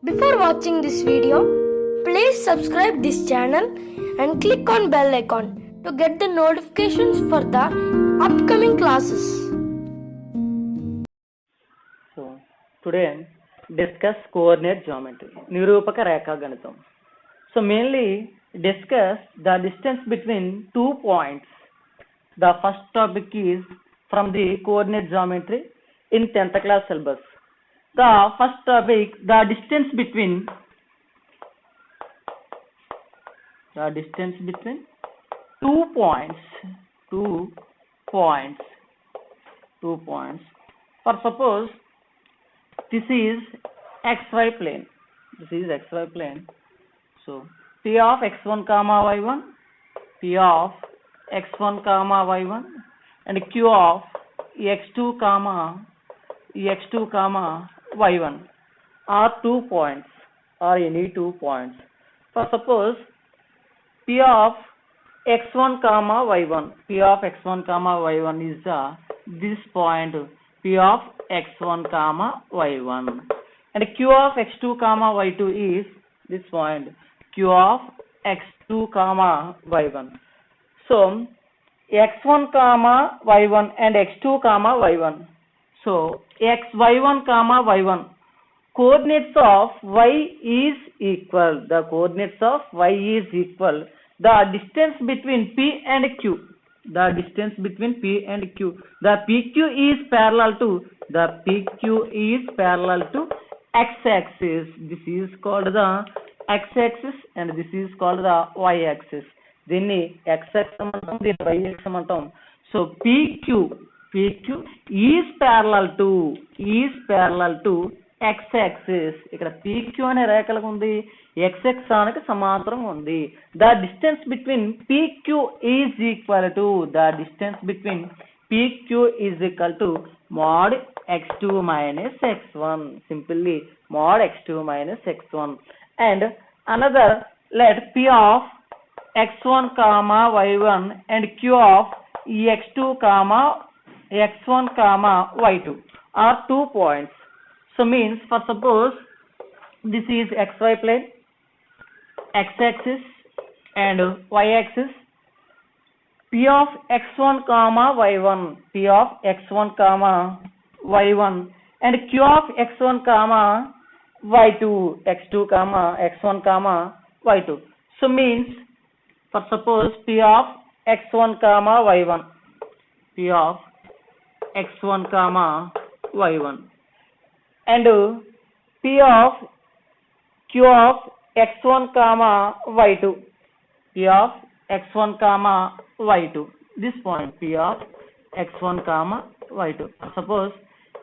Before watching this video, please subscribe this channel and click on bell icon to get the notifications for the upcoming classes. So today discuss coordinate geometry, Nirupaka Rekha Ganitam. So mainly discuss the distance between 2 points. The first topic is from the coordinate geometry in 10th class syllabus. The first topic, the distance between 2 points. 2 points. For suppose this is xy plane. So P of x1 comma y1, P of x1 comma y1, and Q of x2 comma y1 are 2 points or any 2 points. For suppose P of x1 comma y1, is this point P of x1 comma y1, and Q of x2 comma y2 is this point Q of x2 comma y1. So x1 comma y1 and x2 comma y1. So xy1 comma y1, coordinates of y is equal. The coordinates of y is equal. The distance between P and Q. The PQ is parallel to x-axis. This is called the x-axis and this is called the y-axis. Then x-axis antam, then y-axis antam. So PQ is parallel to x-axis. ఇక్కడ PQ అనే రేఖలకు ఉంది, x-axis అనకి సమాంతరంగా ఉంది. The distance between PQ is equal to mod x2 minus x1. Simply mod x2 minus x1. And another, let P of x1 comma y1 and Q of x2 comma x1 comma y2 are 2 points. So means, for suppose this is xy plane, x-axis and y-axis. P of x1 comma y1, and Q of x1 comma y2, x2 comma x1 comma y2. So means, for suppose P of x1 comma y1, and P of Q of x1 comma y2, this point P of x1 comma y2. Suppose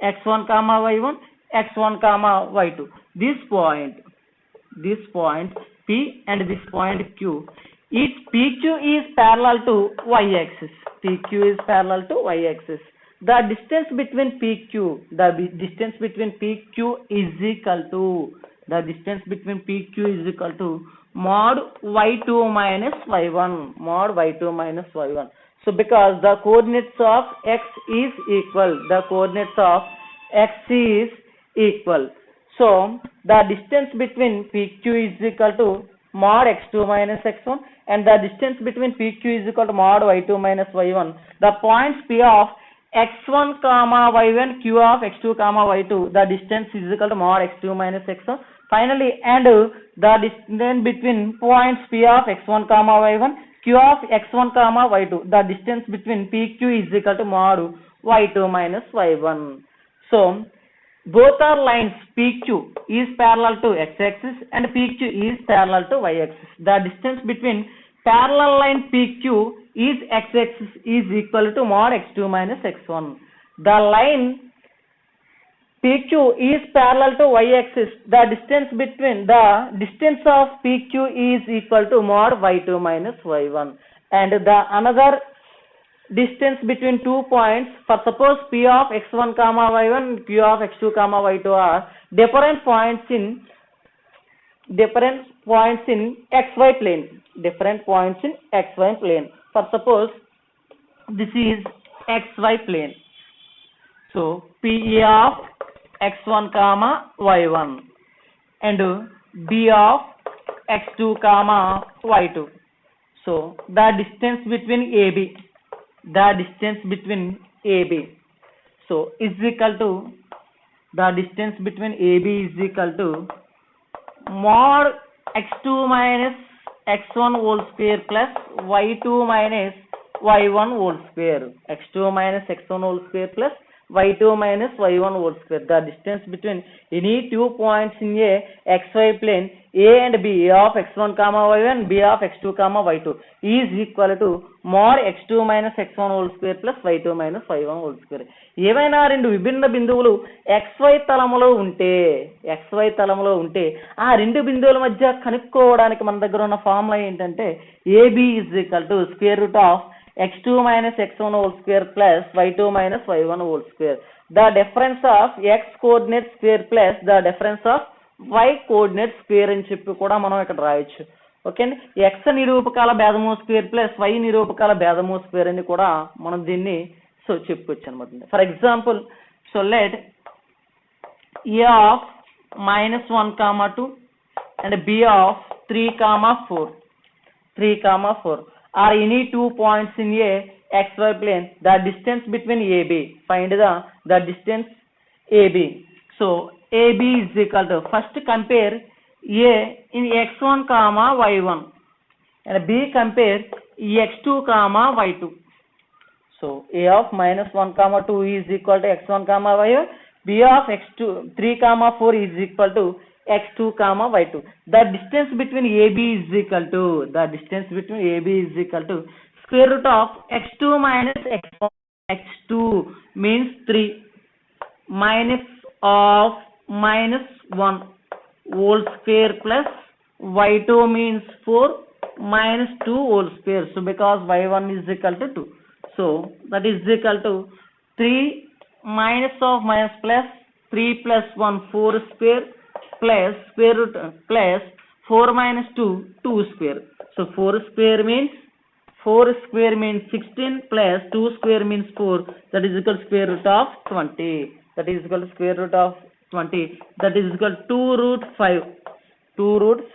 x1 comma y1, x1 comma y2. This point P and this point Q. Its PQ is parallel to y-axis. The distance between PQ is equal to mod y2 minus y1. So because the coordinates of x is equal, so the distance between PQ is equal to mod x2 minus x1, and the distance between PQ is equal to mod y2 minus y1. The points P of x1 comma y1, Q of x2 comma y2, the distance is equal to mod x2 minus x1. Finally, and the distance between points P of x1 comma y1, Q of x1 comma y2, the distance between PQ is equal to mod y2 minus y1. So both are lines PQ is parallel to x-axis and PQ is parallel to y-axis. The distance between parallel line PQ is x-axis is equal to mod x2 minus x1. The line PQ is parallel to y-axis. The distance of PQ is equal to mod y2 minus y1. And the another distance between 2 points, for suppose P of x1 comma y1 and Q of x2 comma y2 are different points in xy plane. For suppose this is xy plane. So P of x1 comma y1 and b of x2 comma y2. So the distance between AB so is equal to the distance between AB is equal to mod x2 minus x1 whole square plus y2 minus y1 whole square. X2 minus x1 whole square plus y2 minus y1 whole square. The distance between any 2 points in a xy plane A and B, A of x1 comma y1, B of x2 comma y2 is equal to mod x2 minus x1 whole square plus y2 minus y1 whole square. ఏవైనా రెండు విభిన్న బిందువులు xy తలములో ఉంటే ఆ రెండు బిందువుల మధ్య కనుక్కోవడానికి మన దగ్గర ఉన్న ఫార్ములా ఏంటంటే AB is equal to square root of x2 minus x1 whole square plus y2 minus y1 whole square. The difference of x coordinate square plus the difference of y coordinate square అని చెప్పి కూడా మనం ఇక్కడ రాయొచ్చు. Okay అండి, x నిరూపకాల భేదము square plus y నిరూపకాల భేదము square అని కూడా మనం దీన్ని సో చెప్పుకోవచ్చు అనమాట. For example so let a of -1, 2 and b of 3, 4 are any 2 points in a xy plane. The distance between AB, find the distance AB. So AB is equal to, first compare A in x1 comma y1 and B compare x2 comma y2. So A of -1, 2 is equal to x1 comma y1, B of x2 3, 4 is equal to x2 comma y2. The distance between AB is equal to square root of x2 minus x1. X2 means 3 minus of -1 whole square plus y2 means 4 minus 2 whole square. So because y1 is equal to 2, so that is equal to 3 minus of minus plus 3 plus 1 4 square plus square root plus 4 minus 2 2 square. So 4 square means 16 plus 2 square means 4, that is equal to square root of 20. That is equal to 2 root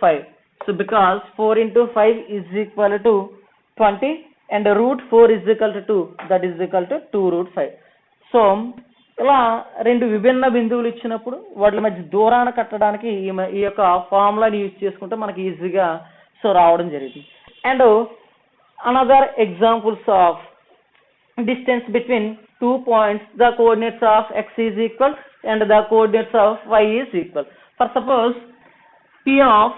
5. So because 4 into 5 is equal to 20 and root 4 is equal to 2, that is equal to 2 root 5. So ఇలా రెండు విభిన్న బిందువులు ఇచ్చినప్పుడు వాటి మధ్య దూరాన్ని కట్టడానికి ఈ యొక్క ఫార్ములాని యూజ్ చేసుకుంటే మనకి ఈజీగా సో రావడం జరిగింది. And another examples of distance between 2 points, the coordinates of x is equal and the coordinates of y is equal. For suppose P of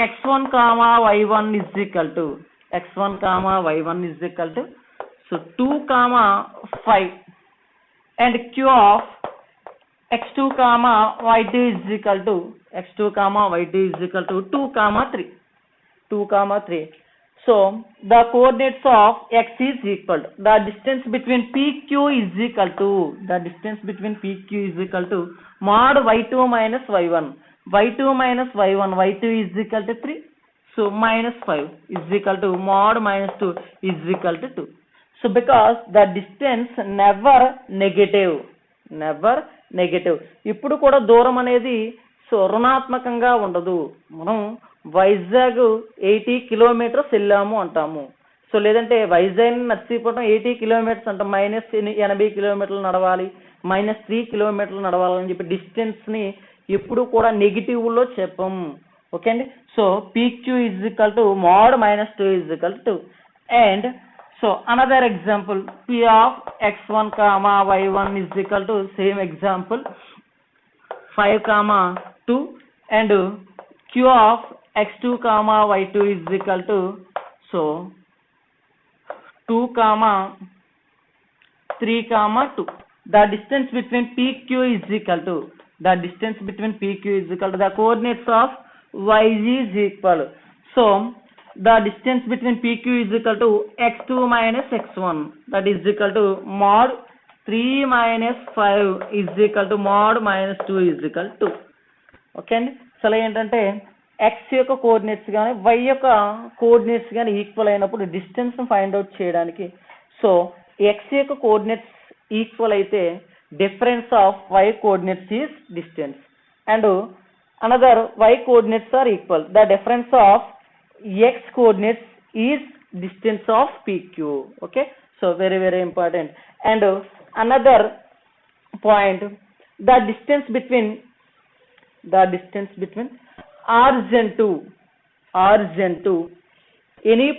x1 comma y1 is equal to so 2 comma 5 and q of x2 comma y2 is equal to 2 comma 3. So the coordinates of x is equal to, the distance between PQ is equal to mod y2 minus y1, y2 is equal to 3. So minus 5 is equal to mod minus 2 is equal to 2. So because the distance never negative, ఇప్పుడు కూడా దూరం అనేది so రుణాత్మకంగా ఉండదు. మనం Vizag 80 kilometres వెళ్ళాము అంటాము, so లేదంటే Vizag Narsipatnam 80 kilometres అంటాం, -80 కిలోమీటర్లు నడవాలి, -3 కిలోమీటర్లు నడవాలని చెప్పి డిస్టెన్స్ ని ఎప్పుడు కూడా నెగిటివ్ లో చెప్పం. ఓకే అండి, so PQ is equal to mod -2 is equal to 2. And so another example, P of x1 comma y1 is equal to same example 5 comma 2 and Q of x2 comma y2 is equal to so 2 comma 3 comma 2. The distance between PQ is equal to the coordinates of y is equal. So the distance between PQ is equal to x2 minus x1, that is equal to mod 3 minus 5 is equal to mod minus 2 is equal to. Okay అండి, అసలు ఏంటంటే x యొక్క coordinates కానీ y యొక్క coordinates కానీ equal అయినప్పుడు distance find out చేయడానికి so x యొక్క కోఆర్డినేట్స్ ఈక్వల్ అయితే difference of y coordinates is distance, and another y coordinates are equal. The difference of x coordinates is distance of PQ. Okay, so very very important. And another point, the distance between origin to any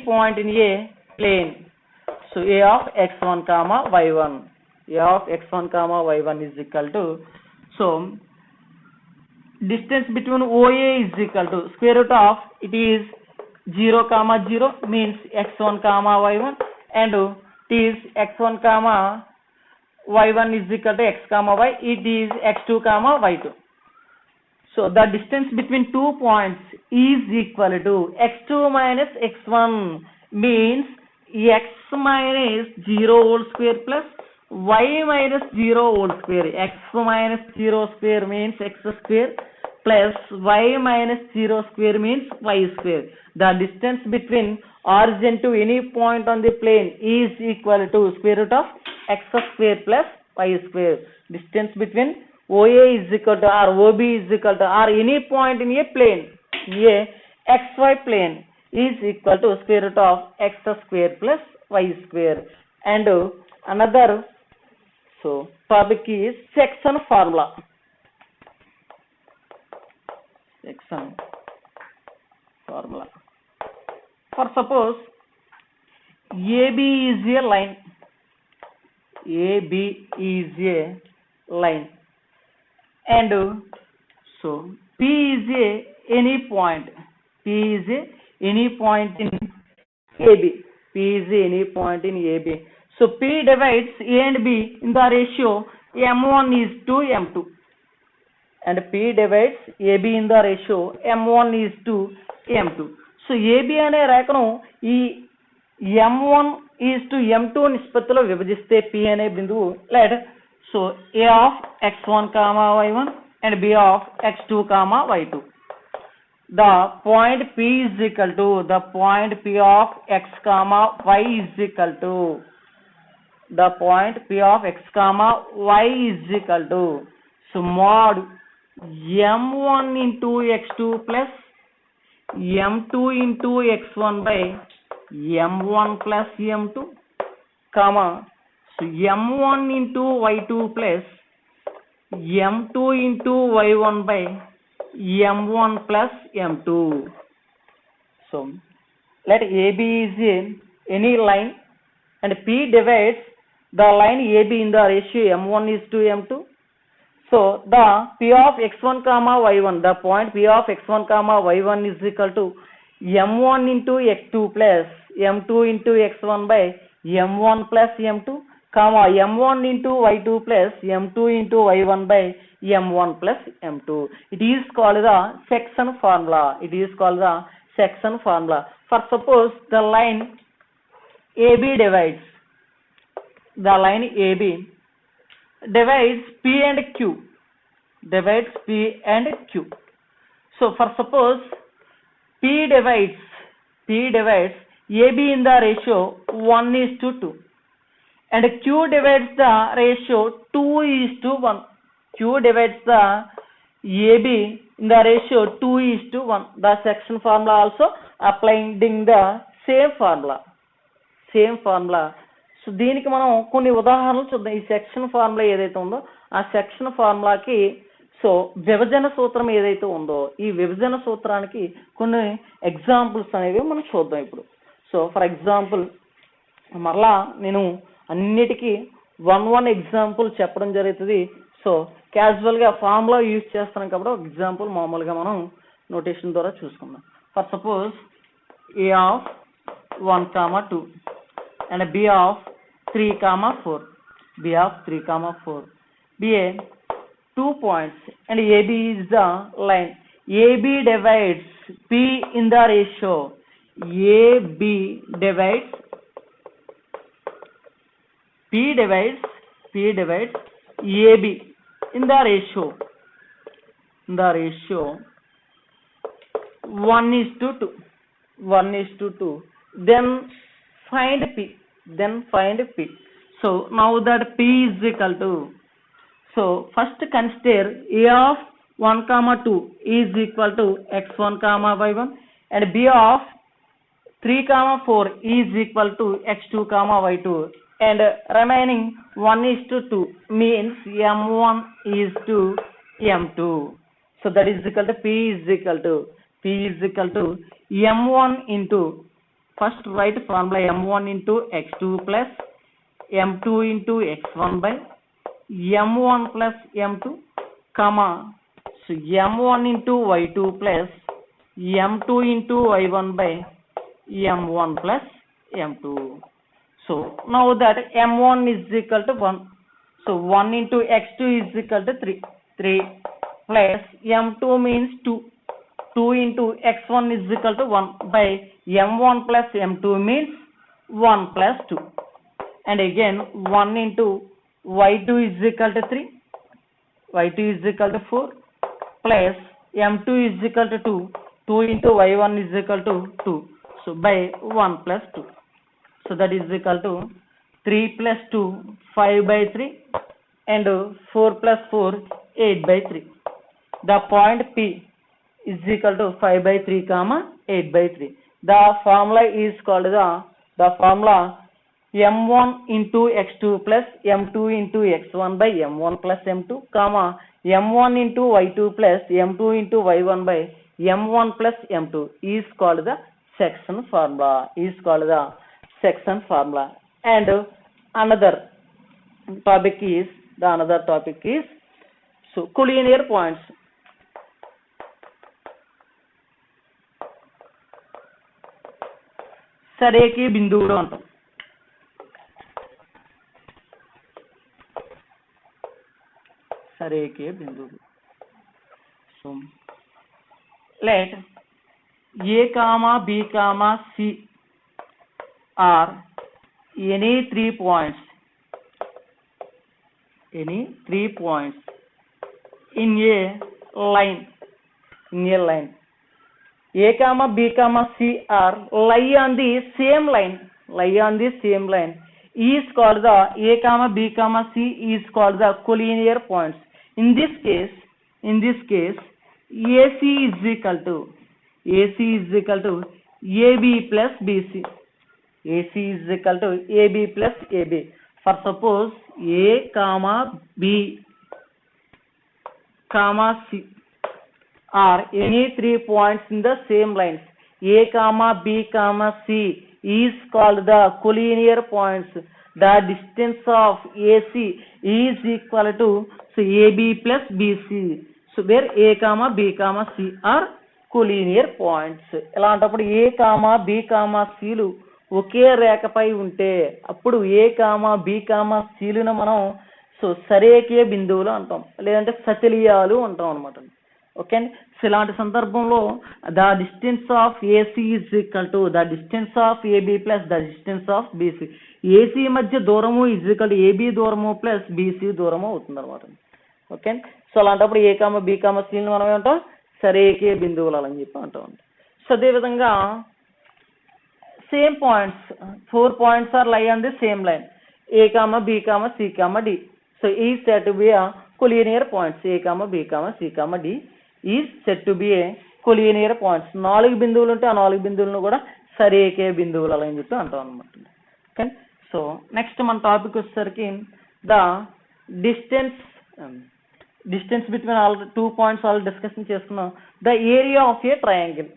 point in a plane. So a of x1 comma y1, is equal to, so distance between OA is equal to square root of, it is 0 comma 0 means x1 comma y1, and it is x1 comma y1 is equal to x comma y, it is x2 comma y2. So the distance between 2 points is equal to x2 minus x1 means x minus 0 whole square plus y minus 0 whole square. X minus 0 square means x square plus y minus 0 square means y square. The distance between origin to any point on the plane is equal to square root of x square plus y square. Distance between OA is equal to, or OB is equal to, or any point in a plane, a xy plane, is equal to square root of x square plus y square. And another topic is section formula. For suppose AB is a line. And so P is any point. P is any point in AB. So P divides A and B in the ratio M1 is to M2. And P divides AB in the ratio M1 is to M2. So AB అనే రేఖను ఈ M1 is to M2 నిష్పత్తిలో విభజిస్తే P అనే బిందువు let, so A of x1 comma y1 and B of x2 comma y2. The point P is equal to, the point P of x comma y is equal to, the point P of x comma y is equal to, so mod M1 into x2 plus M2 into x1 by M1 plus M2, comma, so M1 into y2 plus M2 into y1 by M1 plus M2. So let AB is any line and P divides the line AB in the ratio M1 is to M2. So the P of x1 comma y1, the point P of x1 comma y1 is equal to M1 into x2 plus M2 into x1 by M1 plus M2, comma M1 into y2 plus M2 into y1 by M1 plus M2. It is called the section formula. For suppose the line AB divides P and Q. So for suppose P divides AB in the ratio 1 is to 2 and Q divides the ratio 2 is to 1. Q divides the AB in the ratio 2 is to 1. The section formula also applying the same formula. So దీనికి మనం కొన్ని ఉదాహరణలు చూద్దాం. ఈ section formula ఏదైతే ఉందో ఆ section ఫార్ములాకి so విభజన సూత్రం ఏదైతే ఉందో ఈ విభజన సూత్రానికి కొన్ని ఎగ్జాంపుల్స్ అనేవి మనం చూద్దాం ఇప్పుడు. సో ఫర్ ఎగ్జాంపుల్ మరలా నేను అన్నిటికీ 1 ఎగ్జాంపుల్ చెప్పడం జరుగుతుంది. సో క్యాజువల్గా ఫార్ములా యూజ్ చేస్తున్నాం కాబట్టి ఒక ఎగ్జాంపుల్ మామూలుగా మనం నోటేషన్ ద్వారా చూసుకుందాం. For suppose A of 1, 2 and B of 3, 4. BA 2 points and AB is the line. AB divides P in the ratio. AB divides P divides AB in the ratio 1 is to 2. Then find P. So now that P is equal to, so first consider A of 1 comma 2 is equal to x1 comma y1 and B of 3 comma 4 is equal to x2 comma y2 and remaining 1 is to 2 means m1 is to m2. So that is equal to P is equal to m1 into, first write formula m1 into x2 plus m2 into x1 by m1 plus m2 comma, so m1 into y2 plus m2 into y1 by m1 plus m2. So now that m1 is equal to 1, so 1 into x2 is equal to 3 plus m2 means 2 into x1 is equal to 1 by m1 plus m2 means 1 plus 2 and again 1 into y2 is equal to 3, y2 is equal to 4 plus m2 is equal to 2 into y1 is equal to 2, so by 1 plus 2. So that is equal to 3 plus 2, 5 by 3 and 4 plus 4, 8 by 3. The point P is equal to 5 by 3 comma 8 by 3. The formula is called the formula m1 into x2 plus m2 into x1 by m1 plus m2 comma m1 into y2 plus m2 into y1 by m1 plus m2 is called the section formula, and another topic is so collinear points. సరేకి బిందువులు అంటాం. సరేకి బిందువులు. So let A comma B comma C are any 3 points in a line. A comma B comma C are lie on the same line is called the A comma B comma C is called the collinear points. In this case AC is equal to AB plus BC. AC is equal to AB plus AB. For suppose A comma B comma C are any 3 points in the same lines. A comma B comma C is called the collinear points. The distance of AC is equal to AB plus BC. So where A comma B comma C are collinear points. ఇలాంటప్పుడు A comma B comma C లు ఒకే రేఖపై ఉంటే అప్పుడు A comma B comma C లను మనం సరేఖీయ బిందువులు అంటాం, లేదంటే సతిలియాలు అంటాం అన్నమాట. ఓకే అండి. సో ఇలాంటి సందర్భంలో the distance of AC is equal to the distance of AB plus the distance of BC. AC మధ్య దూరము ఈజ్ ఈక్వల్ టు ఏబీ దూరము ప్లస్ బీసీ దూరము అవుతుంది అనమాట. ఓకే అండి. సో అలాంటప్పుడు ఏ కామ బీ కామ సీని మనం ఏమంటాం, సరేఖీయ బిందువులు అని చెప్పి అంటాం. సో అదేవిధంగా same points 4 points are lie on the same line. A comma B comma C comma D. So is said to be a collinear points. A comma B comma C comma D is said to be a collinear points. 4 బిందువులు ఉంటే ఆ 4 బిందువులను కూడా సరేఖీయ బిందువులు అని చెప్పి అంటాం అనమాట. ఓకే. సో నెక్స్ట్ మన టాపిక్ వచ్చేసరికి the distance between all 2 points all discussion చేసుకున్నాం. The area of a triangle.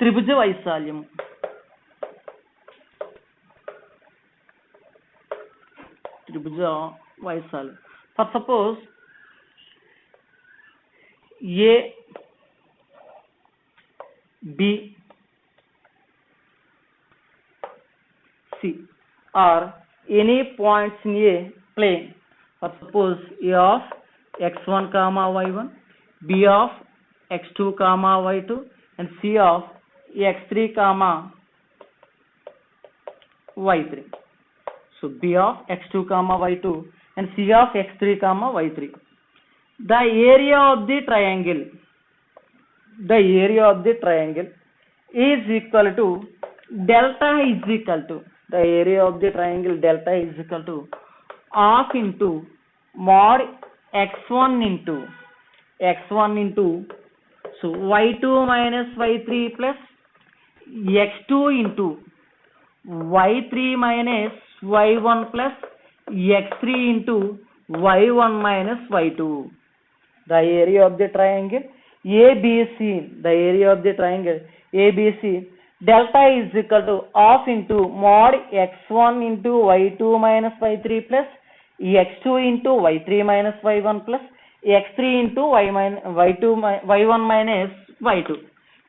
త్రిభుజ వైశాల్యం. For suppose A B C are any points in a plane. For suppose A of x1 comma y1, b of x2 comma y2 and c of x3 comma y3. So b of x2 comma y2 and c of x3 comma y3. The area of the triangle the area of the triangle is equal to delta is equal to the area of the triangle delta is equal to half into mod x1 into so y2 minus y3 plus x2 into y3 minus y1 plus x3 into y1 minus y2. The area of the triangle ABC, the area of the triangle ABC, delta is equal to half into mod x1 into y2 minus y3 plus x2 into y3 minus y1 plus x3 into y1 minus y2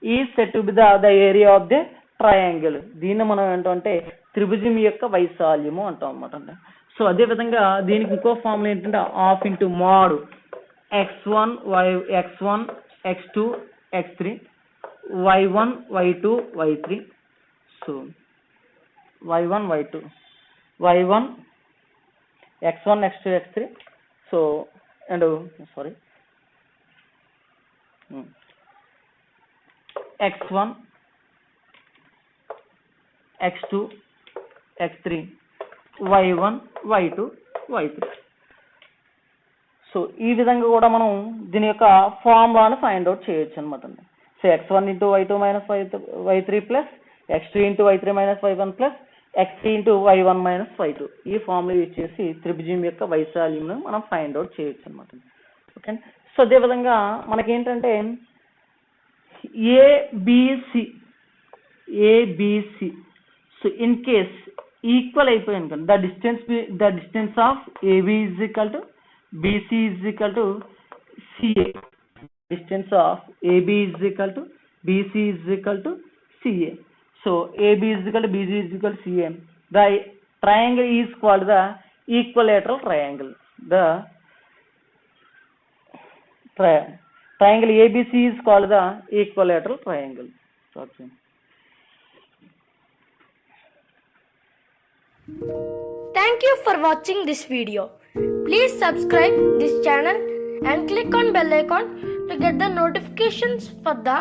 is said to be the area of the triangle. దీన్ని మనం ఏంటంటే త్రిభుజం యొక్క వైశాల్యము అంటాం అన్నమాట. So అదే విధంగా దీనికి ఇంకో ఫార్ములా ఏంటంటే half into mode x1 x2 x3 y1 y2 y3 so y1 y2 y1 x1 x2 x3 so and sorry x1 x2 x3 y1 y2 y3. So ఈ విధంగా కూడా మనం దీని యొక్క ఫార్ములాను ఫైండ్ అవుట్ చేయొచ్చు అనమాట. So x1 into y2 minus y3 plus x2 into y3 minus y1 plus x3 into y1 minus y2 ఈ ఫార్ములా యూజ్ చేసి త్రిభుజం యొక్క వైశాల్యంను మనం ఫైండ్ అవుట్ చేయొచ్చు అనమాట. ఓకే, సో అదే విధంగా మనకేంటంటే ABC so in case equal అయిపోయింది కదా the distance of AB is equal to BC is equal to CA. Distance of AB is equal to BC is equal to CA. So AB is equal to BC is equal to CA. The triangle is called the equilateral triangle. The triangle ABC is called the equilateral triangle. Okay. Thank you for watching this video. Please subscribe this channel and click on bell icon to get the notifications for the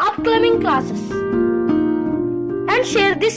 upcoming classes. And share this